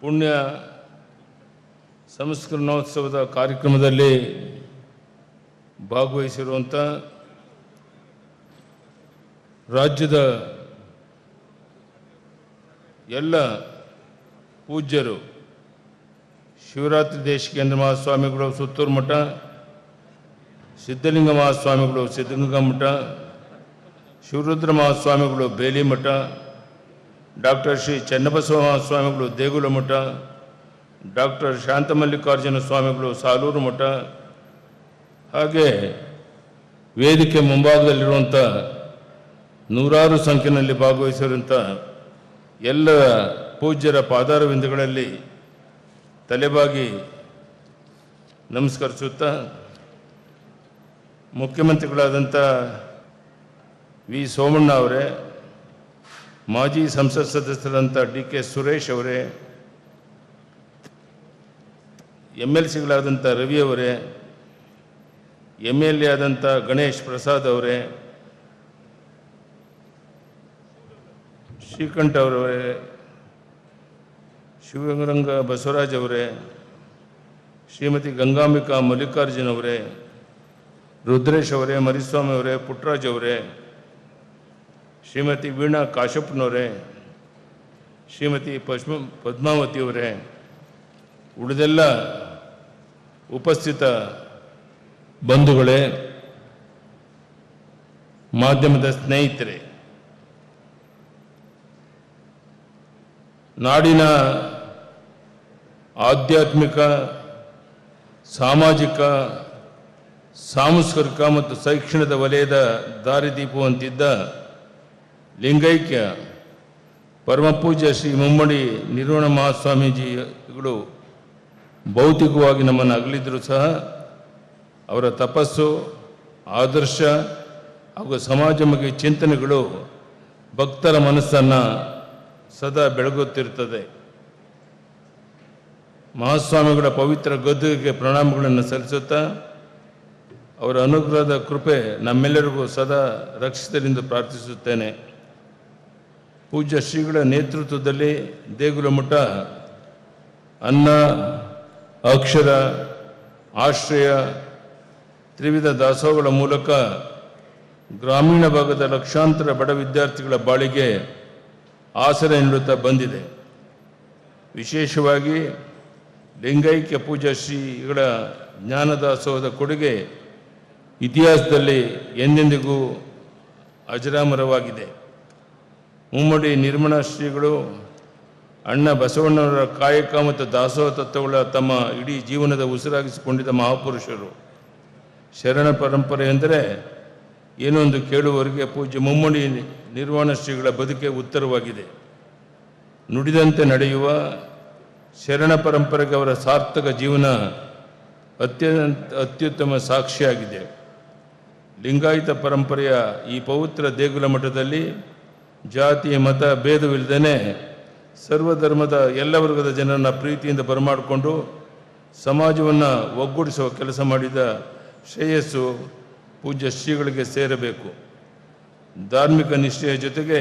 ಪುಣ್ಯ ಸಂಸ್ಕರಣೋತ್ಸವದ ಕಾರ್ಯಕ್ರಮದಲ್ಲಿ ಭಾಗವಹಿಸಿರುವಂಥ ರಾಜ್ಯದ ಎಲ್ಲ ಪೂಜ್ಯರು, ಶಿವರಾತ್ರಿ ದೇಶಿಕೇಂದ್ರ ಮಹಾಸ್ವಾಮಿಗಳು ಸುತ್ತೂರು ಮಠ, ಸಿದ್ಧಲಿಂಗ ಮಹಾಸ್ವಾಮಿಗಳು ಸಿದ್ಧಗಂಗಾ ಮಠ, ಶಿವರುದ್ರ ಮಹಾಸ್ವಾಮಿಗಳು ಬೇಲಿ ಮಠ, ಡಾಕ್ಟರ್ ಶ್ರೀ ಚನ್ನಬಸವ ಮಹಾಸ್ವಾಮಿಗಳು ದೇಗುಲ ಮಠ, ಡಾಕ್ಟರ್ ಶಾಂತಮಲ್ಲಿಕಾರ್ಜುನ ಸ್ವಾಮಿಗಳು ಸಾಲೂರು ಮಠ, ಹಾಗೆ ವೇದಿಕೆ ಮುಂಭಾಗದಲ್ಲಿರುವಂಥ ನೂರಾರು ಸಂಖ್ಯೆಯಲ್ಲಿ ಭಾಗವಹಿಸಿರುವಂಥ ಎಲ್ಲ ಪೂಜ್ಯರ ಪಾದಾರವಿಂದಗಳಲ್ಲಿ ತಲೆಬಾಗಿ ನಮಸ್ಕರಿಸುತ್ತಾ, ಮುಖ್ಯಮಂತ್ರಿಗಳಾದಂಥ ವಿ ಸೋಮಣ್ಣ ಅವರೇ, ಮಾಜಿ ಸಂಸತ್ ಸದಸ್ಯರಾದಂಥ ಡಿ.ಕೆ. ಸುರೇಶ್ ಅವರೇ, MLCಗಳಾದಂಥ ರವಿ ಅವರೇ, MLA ಆದಂಥ ಗಣೇಶ್ ಪ್ರಸಾದ್ ಅವರೇ, ಶ್ರೀಕಂಠ ಅವರೇ, ಶಿವರಂಗ ಬಸವರಾಜ್ ಅವರೇ, ಶ್ರೀಮತಿ ಗಂಗಾಂಬಿಕಾ ಮಲ್ಲಿಕಾರ್ಜುನ್ ಅವರೇ, ರುದ್ರೇಶ್ ಅವರೇ, ಮರಿಸ್ವಾಮಿ ಅವರೇ, ಪುಟ್ಟರಾಜ್ ಅವರೇ, ಶ್ರೀಮತಿ ವೀಣಾ ಕಾಶಪ್ಪನವರೇ, ಶ್ರೀಮತಿ ಪದ್ಮಾವತಿ ಅವರೇ, ಉಳಿದೆಲ್ಲ ಉಪಸ್ಥಿತ ಬಂಧುಗಳೇ, ಮಾಧ್ಯಮದ ಸ್ನೇಹಿತರೆ, ನಾಡಿನ ಆಧ್ಯಾತ್ಮಿಕ, ಸಾಮಾಜಿಕ, ಸಾಂಸ್ಕೃತಿಕ ಮತ್ತು ಶೈಕ್ಷಣಿಕ ವಲಯದ ದಾರಿದೀಪವಂತಿದ್ದ ಲಿಂಗೈಕ್ಯ ಪರಮಪೂಜ್ಯ ಶ್ರೀ ಮುಮ್ಮಡಿ ನಿರ್ವಾಣ ಮಹಾಸ್ವಾಮೀಜಿಗಳು ಭೌತಿಕವಾಗಿ ನಮ್ಮನ್ನು ಅಗಲಿದರೂ ಸಹ ಅವರ ತಪಸ್ಸು, ಆದರ್ಶ ಹಾಗೂ ಸಮಾಜಮುಖಿ ಚಿಂತನೆಗಳು ಭಕ್ತರ ಮನಸ್ಸನ್ನು ಸದಾ ಬೆಳಗುತ್ತಿರುತ್ತದೆ. ಮಹಾಸ್ವಾಮಿಗಳ ಪವಿತ್ರ ಗದ್ದುಗೆಗೆ ಪ್ರಣಾಮಗಳನ್ನು ಸಲ್ಲಿಸುತ್ತಾ, ಅವರ ಅನುಗ್ರಹದ ಕೃಪೆ ನಮ್ಮೆಲ್ಲರಿಗೂ ಸದಾ ರಕ್ಷಿಸಲೆಂದು ಪ್ರಾರ್ಥಿಸುತ್ತೇನೆ. ಪೂಜ್ಯ ಶ್ರೀಗಳ ನೇತೃತ್ವದಲ್ಲಿ ದೇಗುಲ ಮಠ ಅನ್ನ, ಅಕ್ಷರ, ಆಶ್ರಯ, ತ್ರಿವಿಧ ದಾಸೋಹಗಳ ಮೂಲಕ ಗ್ರಾಮೀಣ ಭಾಗದ ಲಕ್ಷಾಂತರ ಬಡ ವಿದ್ಯಾರ್ಥಿಗಳ ಬಾಳಿಗೆ ಆಸರೆ ನೀಡುತ್ತಾ ಬಂದಿದೆ. ವಿಶೇಷವಾಗಿ ಲಿಂಗೈಕ್ಯ ಪೂಜ್ಯ ಶ್ರೀಗಳ ಜ್ಞಾನದಾಸೋಹದ ಕೊಡುಗೆ ಇತಿಹಾಸದಲ್ಲಿ ಎಂದೆಂದಿಗೂ ಅಜರಾಮರವಾಗಿದೆ. ಮುಮ್ಮಡಿ ನಿರ್ಮಣ ಶ್ರೀಗಳು ಅಣ್ಣ ಬಸವಣ್ಣವರ ಕಾಯಕ ಮತ್ತು ದಾಸೋಹ ತತ್ವಗಳ ತಮ್ಮ ಇಡೀ ಜೀವನದ ಉಸಿರಾಗಿಸಿಕೊಂಡಿದ್ದ ಮಹಾಪುರುಷರು. ಶರಣ ಪರಂಪರೆ ಎಂದರೆ ಏನೊಂದು ಕೇಳುವವರಿಗೆ ಪೂಜ್ಯ ಮುಮ್ಮಡಿ ನಿರ್ವಾಣ ಶ್ರೀಗಳ ಬದುಕೆ ಉತ್ತರವಾಗಿದೆ. ನುಡಿದಂತೆ ನಡೆಯುವ ಶರಣ ಪರಂಪರೆಗೆ ಅವರ ಸಾರ್ಥಕ ಜೀವನ ಅತ್ಯುತ್ತಮ ಸಾಕ್ಷಿಯಾಗಿದೆ. ಲಿಂಗಾಯತ ಪರಂಪರೆಯ ಈ ಪವಿತ್ರ ದೇಗುಲ ಮಠದಲ್ಲಿ ಜಾತಿ ಮತ ಭೇದವಿಲ್ಲದೇ ಸರ್ವಧರ್ಮದ ಎಲ್ಲ ವರ್ಗದ ಜನರನ್ನು ಪ್ರೀತಿಯಿಂದ ಬರಮಾಡಿಕೊಂಡು ಸಮಾಜವನ್ನು ಒಗ್ಗೂಡಿಸುವ ಕೆಲಸ ಮಾಡಿದ ಶ್ರೇಯಸ್ಸು ಪೂಜ್ಯ ಶ್ರೀಗಳಿಗೆ ಸೇರಬೇಕು. ಧಾರ್ಮಿಕ ನಿಷ್ಠೆಯ ಜೊತೆಗೆ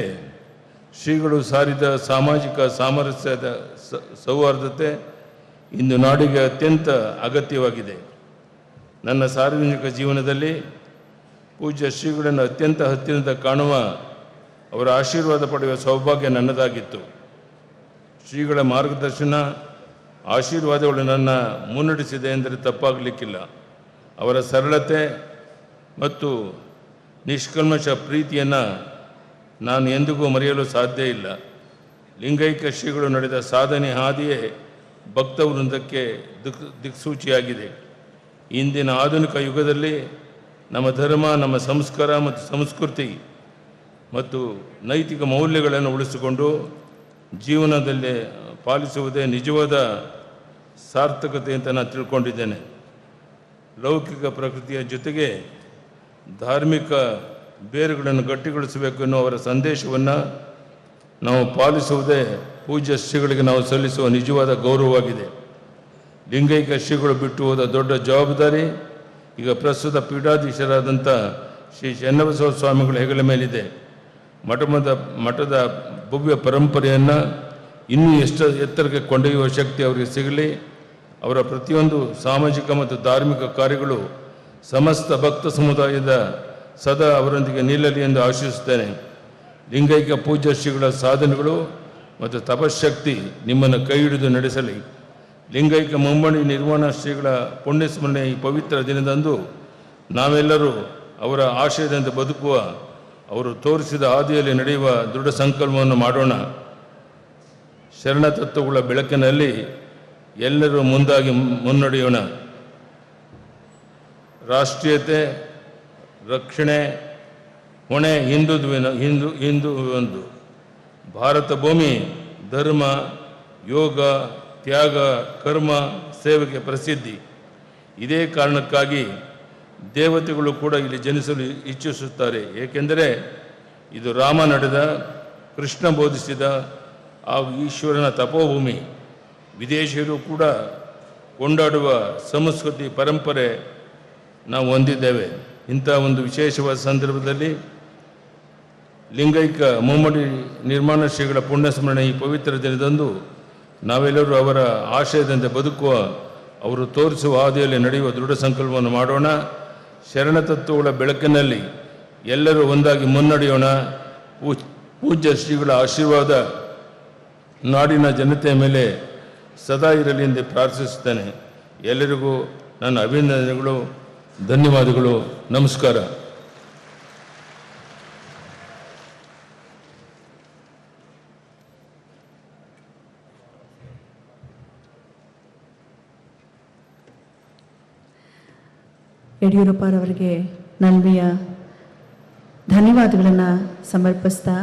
ಶ್ರೀಗಳು ಸಾರಿದ ಸಾಮಾಜಿಕ ಸಾಮರಸ್ಯದ ಸೌಹಾರ್ದತೆ ಇಂದು ನಾಡಿಗೆ ಅತ್ಯಂತ ಅಗತ್ಯವಾಗಿದೆ. ನನ್ನ ಸಾರ್ವಜನಿಕ ಜೀವನದಲ್ಲಿ ಪೂಜ್ಯ ಶ್ರೀಗಳನ್ನು ಅತ್ಯಂತ ಹತ್ತಿರದಿಂದ ಕಾಣುವ, ಅವರ ಆಶೀರ್ವಾದ ಪಡೆಯುವ ಸೌಭಾಗ್ಯ ನನ್ನದಾಗಿತ್ತು. ಶ್ರೀಗಳ ಮಾರ್ಗದರ್ಶನ, ಆಶೀರ್ವಾದಗಳು ನನ್ನ ಮುನ್ನಡೆಸಿದೆ ಎಂದರೆ ತಪ್ಪಾಗಲಿಕ್ಕಿಲ್ಲ. ಅವರ ಸರಳತೆ ಮತ್ತು ನಿಷ್ಕಲ್ಮಶ ಪ್ರೀತಿಯನ್ನು ನಾನು ಎಂದಿಗೂ ಮರೆಯಲು ಸಾಧ್ಯ ಇಲ್ಲ. ಲಿಂಗೈಕ್ಯ ಶ್ರೀಗಳು ನಡೆದ ಸಾಧನೆ ಹಾದಿಯೇ ಭಕ್ತ ವೃಂದಕ್ಕೆ ದಿಕ್ಸೂಚಿಯಾಗಿದೆ. ಇಂದಿನ ಆಧುನಿಕ ಯುಗದಲ್ಲಿ ನಮ್ಮ ಧರ್ಮ, ನಮ್ಮ ಸಂಸ್ಕಾರ ಮತ್ತು ಸಂಸ್ಕೃತಿ ಮತ್ತು ನೈತಿಕ ಮೌಲ್ಯಗಳನ್ನು ಉಳಿಸಿಕೊಂಡು ಜೀವನದಲ್ಲಿ ಪಾಲಿಸುವುದೇ ನಿಜವಾದ ಸಾರ್ಥಕತೆ ಅಂತ ನಾನು ತಿಳ್ಕೊಂಡಿದ್ದೇನೆ. ಲೌಕಿಕ ಪ್ರಕೃತಿಯ ಜೊತೆಗೆ ಧಾರ್ಮಿಕ ಬೇರುಗಳನ್ನು ಗಟ್ಟಿಗೊಳಿಸಬೇಕು ಎನ್ನುವ ಅವರ ಸಂದೇಶವನ್ನು ನಾವು ಪಾಲಿಸುವುದೇ ಪೂಜ್ಯ ಶ್ರೀಗಳಿಗೆ ನಾವು ಸಲ್ಲಿಸುವ ನಿಜವಾದ ಗೌರವವಾಗಿದೆ. ಲಿಂಗೈಕ್ಯ ಶ್ರೀಗಳು ಬಿಟ್ಟು ಹೋದ ದೊಡ್ಡ ಜವಾಬ್ದಾರಿ ಈಗ ಪ್ರಸ್ತುತ ಪೀಠಾಧೀಶರಾದಂಥ ಶ್ರೀ ಚನ್ನಬಸವ ಸ್ವಾಮಿಗಳ ಹೆಗಲ ಮೇಲಿದೆ. ಮಠದ ಭವ್ಯ ಪರಂಪರೆಯನ್ನು ಇನ್ನೂ ಎಷ್ಟು ಎತ್ತರಕ್ಕೆ ಕೊಂಡೊಯ್ಯುವ ಶಕ್ತಿ ಅವರಿಗೆ ಸಿಗಲಿ. ಅವರ ಪ್ರತಿಯೊಂದು ಸಾಮಾಜಿಕ ಮತ್ತು ಧಾರ್ಮಿಕ ಕಾರ್ಯಗಳು ಸಮಸ್ತ ಭಕ್ತ ಸಮುದಾಯದ ಸದಾ ಅವರೊಂದಿಗೆ ನಿಲ್ಲಲಿ ಎಂದು ಆಶಿಸುತ್ತೇನೆ. ಲಿಂಗೈಕ್ಯ ಪೂಜ್ಯ ಶ್ರೀಗಳ ಸಾಧನೆಗಳು ಮತ್ತು ತಪಶಕ್ತಿ ನಿಮ್ಮನ್ನು ಕೈ ಹಿಡಿದು ನಡೆಸಲಿ. ಲಿಂಗೈಕ್ಯ ಮುಮ್ಮಡಿ ನಿರ್ವಾಣ ಶ್ರೀಗಳ ಪುಣ್ಯಸ್ಮರಣೆ ಈ ಪವಿತ್ರ ದಿನದಂದು ನಾವೆಲ್ಲರೂ ಅವರ ಆಶಯದಂತೆ ಬದುಕುವ, ಅವರು ತೋರಿಸಿದ ಹಾದಿಯಲ್ಲಿ ನಡೆಯುವ ದೃಢ ಸಂಕಲ್ಪವನ್ನು ಮಾಡೋಣ. ಶರಣ ತತ್ವಗಳ ಬೆಳಕಿನಲ್ಲಿ ಎಲ್ಲರೂ ಮುಂದಾಗಿ ಮುನ್ನಡೆಯೋಣ. ರಾಷ್ಟ್ರೀಯತೆ, ರಕ್ಷಣೆ, ಹೊಣೆ ಹಿಂದೂ ಒಂದು. ಭಾರತ ಭೂಮಿ ಧರ್ಮ, ಯೋಗ, ತ್ಯಾಗ, ಕರ್ಮ, ಸೇವೆಗೆ ಪ್ರಸಿದ್ಧಿ. ಇದೇ ಕಾರಣಕ್ಕಾಗಿ ದೇವತೆಗಳು ಕೂಡ ಇಲ್ಲಿ ಜನಿಸಲು ಇಚ್ಛಿಸುತ್ತಾರೆ. ಏಕೆಂದರೆ ಇದು ರಾಮ ನಡೆದ, ಕೃಷ್ಣ ಬೋಧಿಸಿದ ಹಾಗೂ ಈಶ್ವರನ ತಪೋಭೂಮಿ. ವಿದೇಶಿಯರು ಕೂಡ ಕೊಂಡಾಡುವ ಸಂಸ್ಕೃತಿ ಪರಂಪರೆ ನಾವು ಹೊಂದಿದ್ದೇವೆ. ಇಂಥ ಒಂದು ವಿಶೇಷವಾದ ಸಂದರ್ಭದಲ್ಲಿ ಲಿಂಗೈಕ್ಯ ಮುಮ್ಮಡಿ ನಿರ್ಮಾಣ ಶ್ರೀಗಳ ಪುಣ್ಯಸ್ಮರಣೆ ಈ ಪವಿತ್ರ ದಿನದಂದು ನಾವೆಲ್ಲರೂ ಅವರ ಆಶಯದಂತೆ ಬದುಕುವ, ಅವರು ತೋರಿಸುವ ಹಾದಿಯಲ್ಲಿ ನಡೆಯುವ ದೃಢ ಸಂಕಲ್ಪವನ್ನು ಮಾಡೋಣ. ಶರಣ ತತ್ವಗಳ ಬೆಳಕಿನಲ್ಲಿ ಎಲ್ಲರೂ ಒಂದಾಗಿ ಮುನ್ನಡೆಯೋಣ. ಪೂಜ್ಯ ಶ್ರೀಗಳ ಆಶೀರ್ವಾದ ನಾಡಿನ ಜನತೆಯ ಮೇಲೆ ಸದಾ ಇರಲಿ ಎಂದು ಪ್ರಾರ್ಥಿಸುತ್ತೇನೆ. ಎಲ್ಲರಿಗೂ ನನ್ನ ಅಭಿನಂದನೆಗಳು, ಧನ್ಯವಾದಗಳು, ನಮಸ್ಕಾರ. ಯಡಿಯೂರಪ್ಪರವರಿಗೆ ನಲ್ಮೆಯ ಧನ್ಯವಾದಗಳನ್ನು ಸಮರ್ಪಿಸ್ತಾ